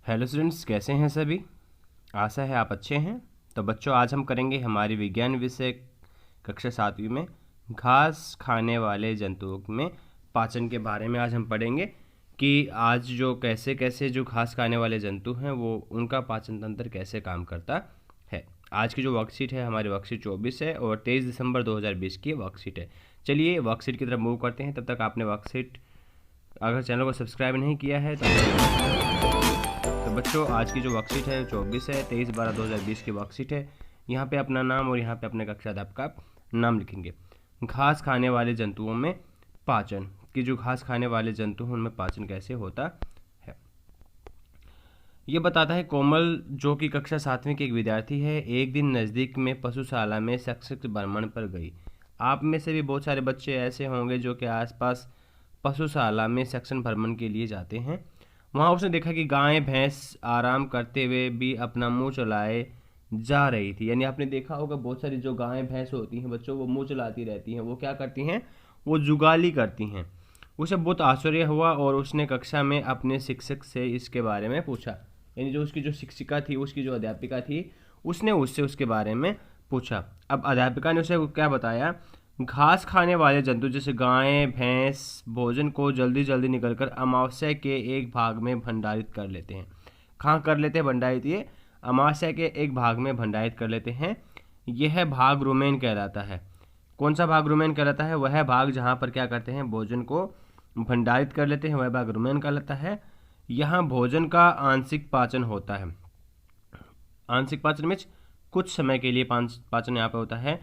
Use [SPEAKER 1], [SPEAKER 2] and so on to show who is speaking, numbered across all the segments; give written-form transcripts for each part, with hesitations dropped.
[SPEAKER 1] Hello students, कैसे हैं सभी। आशा है आप अच्छे हैं। तो बच्चों, आज हम करेंगे हमारी विज्ञान विषय कक्षा 7वीं में घास खाने वाले जंतुओं में पाचन के बारे में। आज हम पढ़ेंगे कि आज जो कैसे कैसे जो घास खाने वाले जंतु हैं वो उनका पाचन तंत्र कैसे काम करता है। आज की जो वर्कशीट है हमारी वर्कशीट 24 है और 23 दिसंबर 2020 की वर्कशीट है। चलिए वर्कशीट की तरफ मूव करते हैं। तब तक आपने वर्कशीट अगर चैनल को सब्सक्राइब नहीं किया है तो बच्चों, आज की जो वर्कशीट है 24 है, 23/12/2020 की वर्कशीट है। यहाँ पे अपना नाम और यहाँ पे अपने कक्षा अध्यापक का नाम लिखेंगे। घास खाने वाले जंतुओं में पाचन कि जो घास खाने वाले जंतु हैं उनमें पाचन कैसे होता है, ये बताता है कोमल, जो कि कक्षा 7वीं की एक विद्यार्थी है। एक दिन नज़दीक में पशुशाला में शैक्षिक भ्रमण पर गई। आप में से भी बहुत सारे बच्चे ऐसे होंगे जो कि आसपास पशुशाला में सेक्शन भ्रमण के लिए जाते हैं। वहाँ उसने देखा कि गाय भैंस आराम करते हुए भी अपना मुंह चलाए जा रही थी। यानी आपने देखा होगा बहुत सारी जो गाय भैंस होती हैं बच्चों, वो मुंह चलाती रहती हैं। वो क्या करती हैं? वो जुगाली करती हैं। उसे बहुत आश्चर्य हुआ और उसने कक्षा में अपने शिक्षक से इसके बारे में पूछा। यानी जो उसकी जो शिक्षिका थी, उसकी जो अध्यापिका थी, उसने उससे उसके बारे में पूछा। अब अध्यापिका ने उसे क्या बताया? घास खाने वाले जंतु जैसे गायें भैंस भोजन को जल्दी जल्दी निकलकर अमावस्या के एक भाग में भंडारित कर लेते हैं। कहाँ कर लेते हैं भंडारित? ये अमावस्या के एक भाग में भंडारित कर लेते हैं। यह भाग रुमेन कहलाता है। कौन सा भाग रुमेन कहलाता है? वह भाग जहाँ पर क्या करते हैं, भोजन को भंडारित कर लेते हैं, वह भाग रुमेन कहलाता है। यहाँ भोजन का आंशिक पाचन होता है। आंशिक पाचन में कुछ समय के लिए पाचन यहाँ पे होता है,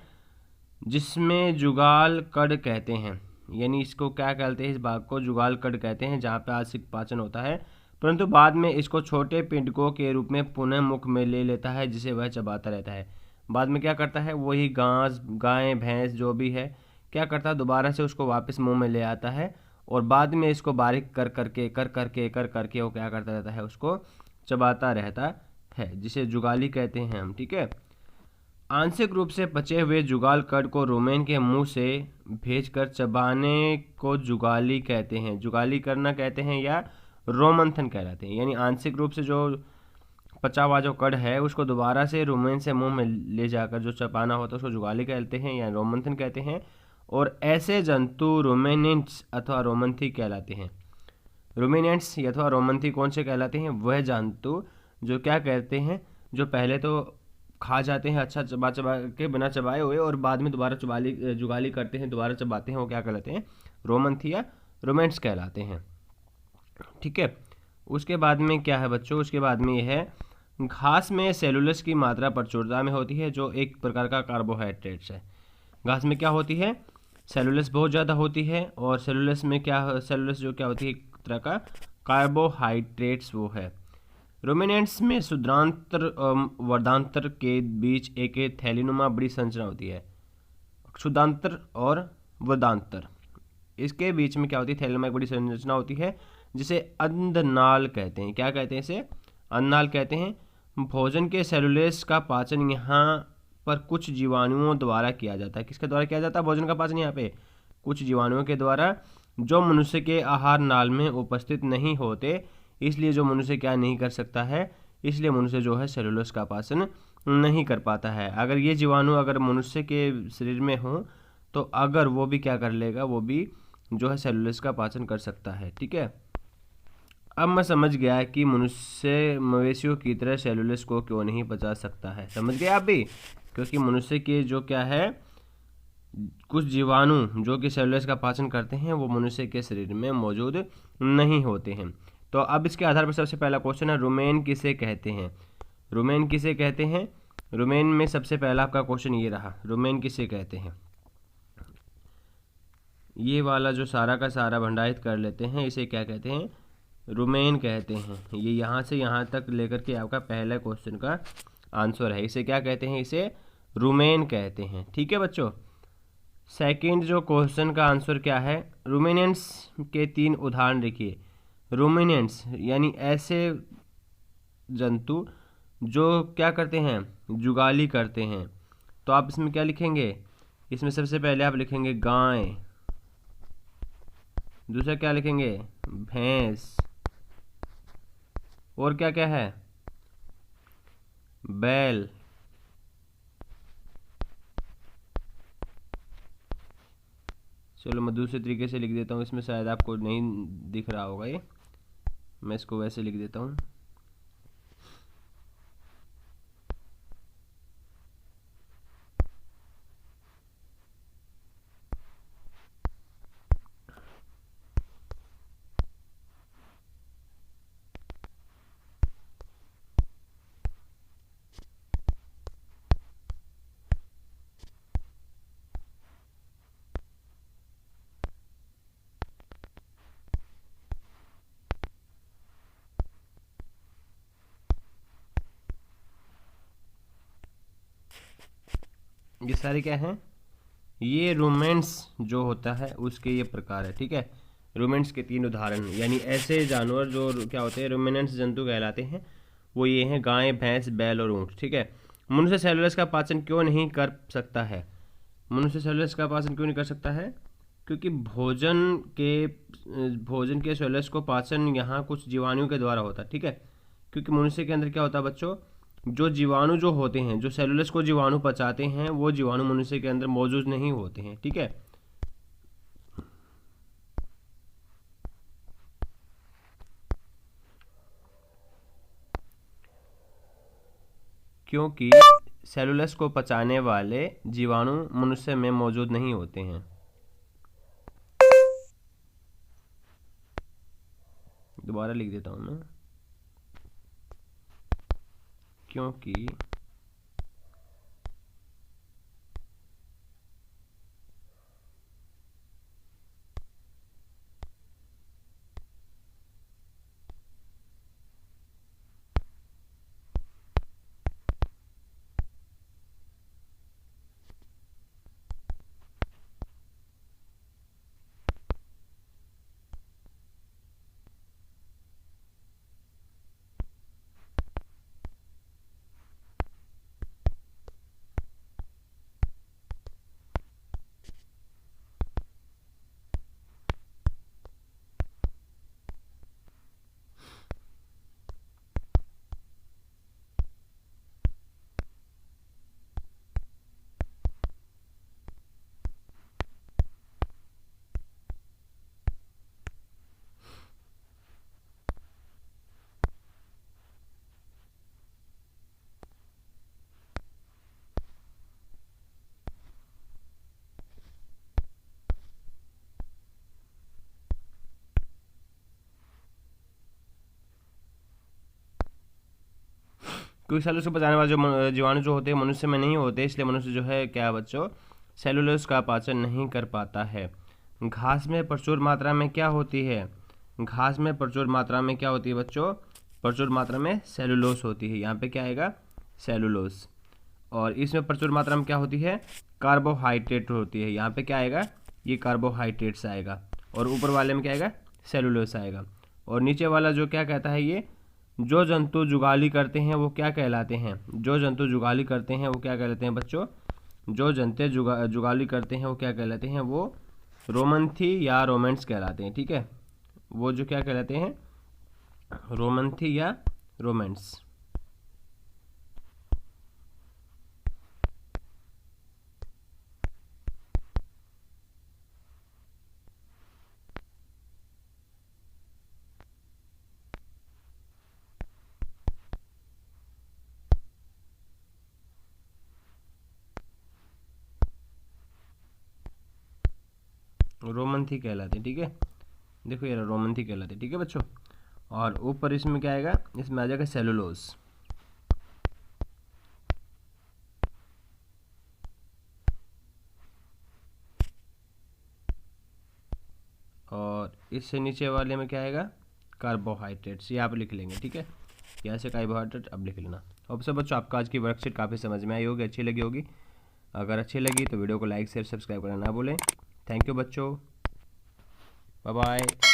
[SPEAKER 1] जिसमें जुगाल कड़ कहते हैं। यानी इसको क्या कहते हैं? इस भाग को जुगाल कड़ कहते हैं, जहाँ पे आंशिक पाचन होता है। परंतु बाद में इसको छोटे पिंडकों के रूप में पुनः मुख में ले लेता है, जिसे वह चबाता रहता है। बाद में क्या करता है? वही घास गाय भैंस जो भी है क्या करता है, दोबारा से उसको वापस मुंह में ले आता है और बाद में इसको बारीक कर करके वो क्या करता रहता है, उसको चबाता रहता है, जिसे जुगाली कहते हैं हम। ठीक है। आंशिक रूप से पचे हुए जुगाल कड़ को रुमेन के मुंह से भेजकर चबाने को जुगाली कहते हैं। जुगाली करना कहते हैं या रोमंथन कहलाते हैं। यानी आंशिक रूप से जो पचा हुआ जो कड़ है उसको दोबारा से रुमेन से मुंह में ले जाकर जो चबाना होता है उसको जुगाली कहते हैं या रोमंथन कहते हैं। और ऐसे जंतु रुमेनेंट्स अथवा रोमंथी कहलाते हैं। रुमिनेंट्स अथवा रोमंथी कौन से कहलाते हैं? वह जंतु जो क्या कहते हैं, जो पहले तो खा जाते हैं अच्छा चबा चबा के बिना चबाए हुए और बाद में दोबारा जुगाली करते हैं, दोबारा चबाते हैं, वो क्या कहलाते हैं? रोमंथी या रोमेंट्स कहलाते हैं। ठीक है। उसके बाद में क्या है बच्चों? उसके बाद में यह है, घास में सेलुलोस की मात्रा प्रचुरता में होती है, जो एक प्रकार का कार्बोहाइड्रेट्स है। घास में क्या होती है? सेलुलोस बहुत ज़्यादा होती है। और सेलुलोस में क्या, सेलुलोस जो क्या होती है, एक तरह का कार्बोहाइड्रेट्स वो है। रुमिनेंट्स में शुद्रांतर वर्धांतर के बीच एक थैलीनुमा बड़ी संरचना होती है। शुद्धांतर और वर्धांतर, इसके बीच में क्या होती है? थैलीनुमा एक बड़ी संरचना होती है, जिसे अंधनाल कहते हैं। क्या कहते हैं इसे? अन्ननाल कहते हैं। भोजन के सेलुलोस का पाचन यहाँ पर कुछ जीवाणुओं द्वारा किया जाता है। किसके द्वारा किया जाता है भोजन का पाचन? यहाँ पे कुछ जीवाणुओं के द्वारा, जो मनुष्य के आहार नाल में उपस्थित नहीं होते। इसलिए जो मनुष्य क्या नहीं कर सकता है, इसलिए मनुष्य जो है सेलुलोस का पाचन नहीं कर पाता है। अगर ये जीवाणु अगर मनुष्य के शरीर में हो तो अगर वो भी क्या कर लेगा, वो भी जो है सेलुलोस का पाचन कर सकता है। ठीक है। अब मैं समझ गया कि मनुष्य मवेशियों की तरह सेलुलोस को क्यों नहीं पचा सकता है। समझ गए आप भी? क्योंकि मनुष्य के जो क्या है, कुछ जीवाणु जो कि सेलुलोस का पाचन करते हैं वो मनुष्य के शरीर में मौजूद नहीं होते हैं। तो अब इसके आधार पर सबसे पहला क्वेश्चन है, रुमेन किसे कहते हैं? रुमेन किसे कहते हैं? रुमेन में सबसे पहला आपका क्वेश्चन ये रहा, रुमेन किसे कहते हैं? ये वाला जो सारा का सारा भंडारित कर लेते हैं, इसे क्या कहते हैं? रुमेन कहते हैं। ये यहाँ से यहाँ तक लेकर के आपका पहला क्वेश्चन का आंसर है। इसे क्या कहते हैं? इसे रुमेन कहते हैं। ठीक है बच्चों। सेकंड जो क्वेश्चन का आंसर क्या है? रुमिनेंट्स के 3 उदाहरण लिखिए। रुमिनेंट्स यानी ऐसे जंतु जो क्या करते हैं, जुगाली करते हैं। तो आप इसमें क्या लिखेंगे? इसमें सबसे पहले आप लिखेंगे गाय, दूसरा क्या लिखेंगे? भैंस, और क्या क्या है, बैल। चलो मैं दूसरे तरीके से लिख देता हूँ, इसमें शायद आपको नहीं दिख रहा होगा ये, मैं इसको वैसे लिख देता हूँ। ये सारे क्या हैं, ये रूमेंट्स जो होता है उसके ये प्रकार है, ठीक है। रूमेंट्स के 3 उदाहरण, यानी ऐसे जानवर जो क्या होते हैं रूमेनेंट्स जंतु कहलाते हैं, वो ये हैं गाय, भैंस, बैल और ऊँट, ठीक है। मनुष्य सेलुलोज का पाचन क्यों नहीं कर सकता है? मनुष्य सेलुलोज का पाचन क्यों नहीं कर सकता है? क्योंकि भोजन के सेलुलोज को पाचन यहाँ कुछ जीवाणुओं के द्वारा होता है, ठीक है। क्योंकि मनुष्य के अंदर क्या होता है बच्चों, जो जीवाणु जो होते हैं, जो सेलुलोज को जीवाणु पचाते हैं, वो जीवाणु मनुष्य के अंदर मौजूद नहीं होते हैं, ठीक है। क्योंकि सेलुलोज को पचाने वाले जीवाणु मनुष्य में मौजूद नहीं होते हैं। दोबारा लिख देता हूं मैं, क्योंकि क्योंकि सेलुलोज को पचाने वाले जो जीवाणु जो होते हैं मनुष्य में नहीं होते, इसलिए मनुष्य जो है क्या बच्चों, सेलुलोज का पाचन नहीं कर पाता है। घास में प्रचुर मात्रा में क्या होती है? घास में प्रचुर मात्रा में क्या होती है बच्चों? प्रचुर मात्रा में सेलुलोज होती है। यहाँ पे क्या आएगा? सेलुलोज। और इसमें प्रचुर मात्रा में क्या होती है? कार्बोहाइड्रेट होती है। यहाँ पे क्या आएगा? ये कार्बोहाइड्रेट्स आएगा। और ऊपर वाले में क्या आएगा? सेलुलोज आएगा। और नीचे वाला जो क्या कहता है, ये जो जंतु जुगाली करते हैं वो क्या कहलाते हैं? जो जंतु जुगाली करते हैं वो क्या कहलाते हैं बच्चों? जो जंतु जुगाली करते हैं वो क्या कहलाते हैं? वो रोमंथी या रोमेंट्स कहलाते हैं, ठीक है। वो जो क्या कहलाते हैं? रोमंथी या रोमेंट्स। रोमंथी कहलाते हैं, ठीक है। देखो ये रोमंथी कहलाते हैं, ठीक है बच्चों। और ऊपर इसमें क्या आएगा? इसमें आ जाएगा सेलुलोज। और इससे नीचे वाले में क्या आएगा? कार्बोहाइड्रेट्स। ये आप लिख लेंगे, ठीक है। यहाँ से कार्बोहाइड्रेट अब लिख लेना। अब सब बच्चों आपका आज की वर्कशीट काफ़ी समझ में आई होगी, अच्छी लगी होगी। अगर अच्छी लगी तो वीडियो को लाइक शेयर सब्सक्राइब करना ना भूलें। थैंक यू बच्चों, बाय बाय।